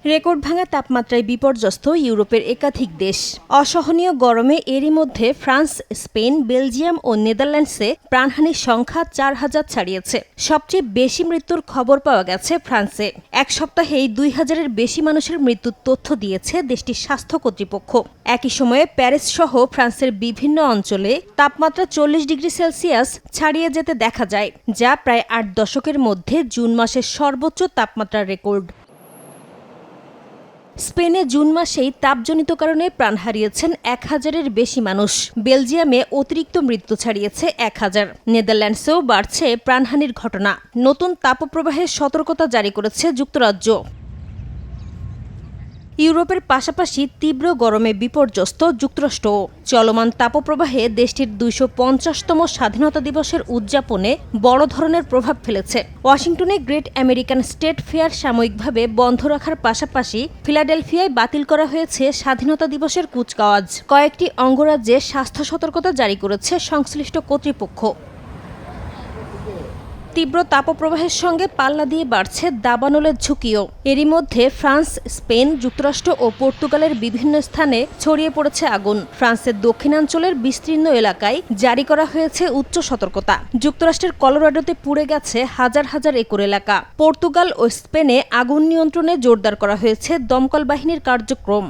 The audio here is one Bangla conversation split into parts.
রেকর্ড ভাঙা তাপমাত্রায় বিপর্যস্ত ইউরোপের একাধিক দেশ। অসহনীয় গরমে এরই মধ্যে ফ্রান্স, স্পেন, বেলজিয়াম ও নেদারল্যান্ডসে প্রাণহানির সংখ্যা ৪,০০০ ছাড়িয়েছে। সবচেয়ে বেশি মৃত্যুর খবর পাওয়া গেছে ফ্রান্সে। এক সপ্তাহেই ২,০০০-এর বেশি মানুষের মৃত্যুর তথ্য দিয়েছে দেশটির স্বাস্থ্য কর্তৃপক্ষ। একই সময়ে প্যারিস সহ ফ্রান্সের বিভিন্ন অঞ্চলে তাপমাত্রা ৪০ ডিগ্রি সেলসিয়াস ছাড়িয়ে যেতে দেখা যায়, যা প্রায় ৮ দশকের মধ্যে জুন মাসের সর্বোচ্চ তাপমাত্রার রেকর্ড। স্পেনে জুন মাসেই তাপজনিত কারণে প্রাণ হারিয়েছেন ১,০০০-এর বেশি মানুষ। বেলজিয়ামে অতিরিক্ত মৃত্যু ছাড়িয়েছে ১,০০০। নেদারল্যান্ডসেও বাড়ছে প্রাণহানির ঘটনা। নতুন তাপপ্রবাহের সতর্কতা জারি করেছে যুক্তরাজ্য। ইউরোপের পাশাপাশি তীব্র গরমে বিপর্যস্ত যুক্তরাষ্ট্র। চলমান তাপপ্রবাহে দেশটির ২৫০তম স্বাধীনতা দিবসের উদযাপনে বড় ধরনের প্রভাব ফেলেছে। ওয়াশিংটনে গ্রেট আমেরিকান স্টেট ফেয়ার সাময়িকভাবে বন্ধ রাখার পাশাপাশি ফিলাডেলফিয়ায় বাতিল করা হয়েছে স্বাধীনতা দিবসের কুচকাওয়াজ। কয়েকটি অঙ্গরাজ্যে স্বাস্থ্য সতর্কতা জারি করেছে সংশ্লিষ্ট কর্তৃপক্ষ। তীব্র তাপপ্রবাহের সঙ্গে পাল্লা দিয়ে বাড়ছে দাবানলের ঝুঁকিও। এরই মধ্যে ফ্রান্স, স্পেন, যুক্তরাষ্ট্র ও পর্তুগালের বিভিন্ন স্থানে ছড়িয়ে পড়েছে আগুন। ফ্রান্সের দক্ষিণাঞ্চলের বিস্তীর্ণ এলাকায় জারি করা হয়েছে উচ্চ সতর্কতা। যুক্তরাষ্ট্রের কলোরাডোতে পুড়ে গেছে হাজার হাজার একর এলাকা। পর্তুগাল ও স্পেনে আগুন নিয়ন্ত্রণে জোরদার করা হয়েছে দমকল বাহিনীর কার্যক্রম।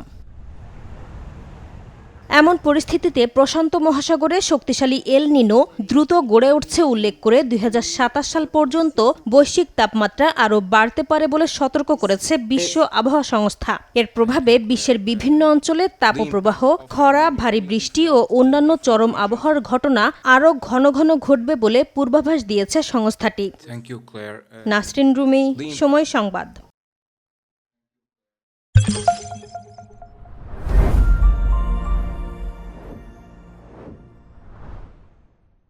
এমন পরিস্থিতিতে প্রশান্ত মহাসাগরে শক্তিশালী এল নিনো দ্রুত গড়ে উঠছে উল্লেখ করে ২০২৭ সাল পর্যন্ত বৈশ্বিক তাপমাত্রা আরও বাড়তে পারে বলে সতর্ক করেছে বিশ্ব আবহাওয়া সংস্থা। এর প্রভাবে বিশ্বের বিভিন্ন অঞ্চলে তাপপ্রবাহ, খরা, ভারী বৃষ্টি ও অন্যান্য চরম আবহাওয়ার ঘটনা আরও ঘন ঘন ঘটবে বলে পূর্বাভাস দিয়েছে সংস্থাটি। নাসরিন রুমি, সময় সংবাদ।